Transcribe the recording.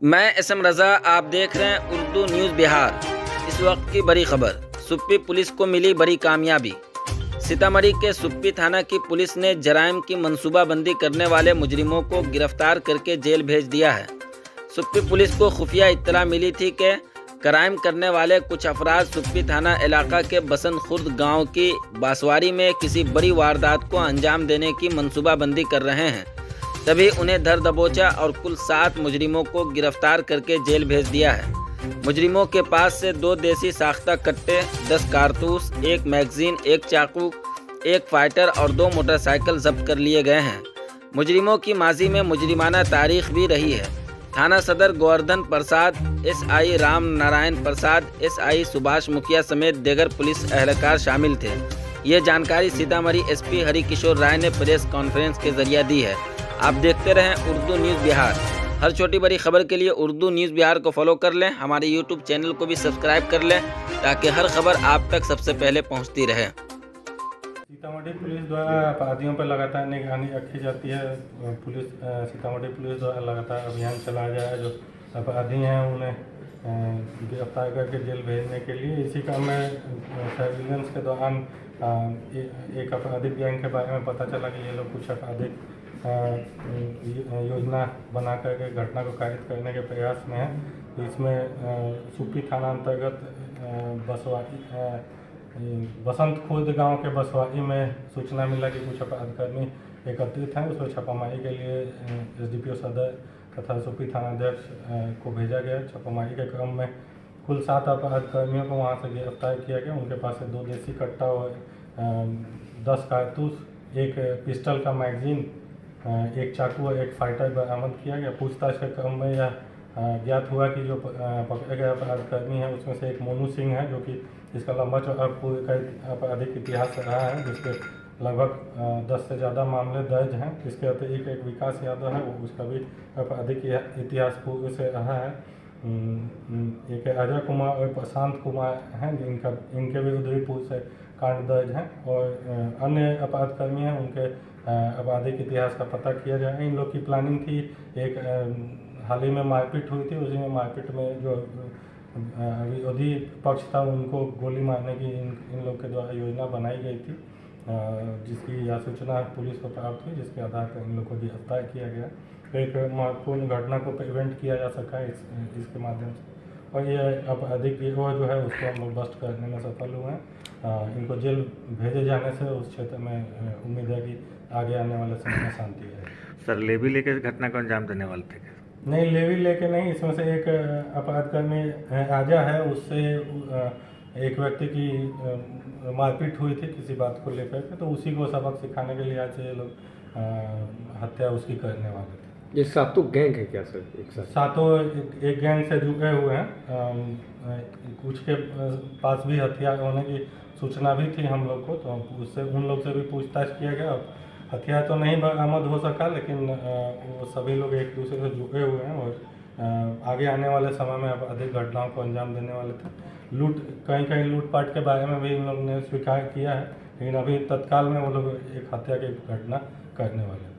मैं एसएम रज़ा, आप देख रहे हैं उर्दू न्यूज़ बिहार। इस वक्त की बड़ी खबर, सुप्पी पुलिस को मिली बड़ी कामयाबी। सीतामढ़ी के सुप्पी थाना की पुलिस ने जराइम की मंसूबाबंदी करने वाले मुजरिमों को गिरफ्तार करके जेल भेज दिया है। सुप्पी पुलिस को खुफिया इत्तला मिली थी कि क्राइम करने वाले कुछ अफराद सुप्पी थाना इलाका के बसंत खुर्द गाँव की बासवारी में किसी बड़ी वारदात को अंजाम देने की मंसूबाबंदी कर रहे हैं। तभी उन्हें धर दबोचा और कुल 7 मुजरिमों को गिरफ्तार करके जेल भेज दिया है। मुजरिमों के पास से 2 देसी साख्ता कट्टे, 10 कारतूस, 1 मैगजीन, 1 चाकू, 1 फाइटर और 2 मोटरसाइकिल जब्त कर लिए गए हैं। मुजरिमों की माजी में मुजरिमाना तारीख भी रही है। थाना सदर गोवर्धन प्रसाद, एसआई राम नारायण प्रसाद, एसआई सुभाष मुखिया समेत दीगर पुलिस एहलकार शामिल थे। ये जानकारी सीतामढ़ी एसपी हरिकिशोर राय ने प्रेस कॉन्फ्रेंस के जरिए दी है। आप देखते रहें उर्दू न्यूज़ बिहार। हर छोटी बड़ी खबर के लिए उर्दू न्यूज़ बिहार को फॉलो कर लें। हमारे यूट्यूब चैनल को भी सब्सक्राइब कर लें ताकि हर खबर आप तक सबसे पहले पहुंचती रहे। सीतामढ़ी पुलिस द्वारा अपराधियों पर लगातार निगरानी रखी जाती है। सीतामढ़ी पुलिस द्वारा लगातार अभियान चलाया जा रहा है। जो अपराधी हैं उन्हें गिरफ्तार करके जेल भेजने के लिए। इसी क्रम में सर्विलेंस के दौरान एक आपराधिक गैंग के बारे में पता चला कि ये लोग कुछ आपराधिक योजना बना करके घटना को कारित करने के प्रयास में है। इसमें सुप्पी थाना अंतर्गत बसंत खुर्द गांव के बसवारी में सूचना मिला कि कुछ अपराधकर्मी एकत्रित हैं। उसमें छापामारी के लिए एसडीपीओ सदर तथा सुप्पी थानाध्यक्ष को भेजा गया। छापामारी के क्रम में कुल 7 अपराधकर्मियों को वहां से गिरफ्तार किया गया। उनके पास से 2 देसी कट्टा और 10 कारतूस, 1 पिस्टल का मैगजीन, 1 चाकू और 1 फाइटर बरामद किया गया। पूछताछ के क्रम में यह ज्ञात हुआ कि जो पकड़े गए अपराधकर्मी हैं उसमें से एक मोनू सिंह है, जो कि इसका लंबा चौड़ा पूर्व का आपराधिक इतिहास रहा है, जिसके लगभग 10 से ज़्यादा मामले दर्ज हैं। इसके अतिरिक्त एक विकास यादव है, वो उसका भी आपराधिक इतिहास पूर्व से रहा है। एक अजय कुमार और प्रशांत कुमार हैं, इनके विरुद्ध भी पूर्व से कांड दर्ज हैं। और अन्य अपराधकर्मी हैं, उनके आपराधिक इतिहास का पता किया जाए। इन लोग की प्लानिंग थी। एक हाल ही में मारपीट हुई थी, उसी में मारपीट में जो विरोधी पक्ष था उनको गोली मारने की इन लोग के द्वारा योजना बनाई गई थी, जिसकी यह सूचना पुलिस को प्राप्त हुई, जिसके आधार पर इन लोग को गिरफ्तार किया गया। तो एक महत्वपूर्ण घटना को प्रिवेंट किया जा सका है इसके माध्यम से। और ये आपराधिक गिरोह जो है उसको हम लोग बस्ट करने में सफल हुए हैं। इनको जेल भेजे जाने से उस क्षेत्र में उम्मीद है कि आगे आने वाले समय में शांति है। सर, लेवी लेके घटना को अंजाम देने वाले थे? नहीं, लेवी लेके नहीं। इसमें से एक अपराधकर्मी आजा है, उससे एक व्यक्ति की मारपीट हुई थी किसी बात को लेकर के, तो उसी को सबक सिखाने के लिए आज ये लोग हत्या उसकी करने वाले थे। ये सातों गैंग है क्या सर? एक साथ सातों एक गैंग से जुड़े हुए हैं। कुछ के पास भी हथियार होने की सूचना भी थी हम लोग को, तो उससे उन लोग से भी पूछताछ किया गया। हथियार तो नहीं बरामद हो सका, लेकिन वो सभी लोग एक दूसरे से जुड़े हुए हैं और आगे आने वाले समय में अब अधिक घटनाओं को अंजाम देने वाले थे। कहीं लूटपाट के बारे में भी इन लोग ने स्वीकार किया है, लेकिन अभी तत्काल में वो लोग एक हत्या की घटना करने वाले हैं।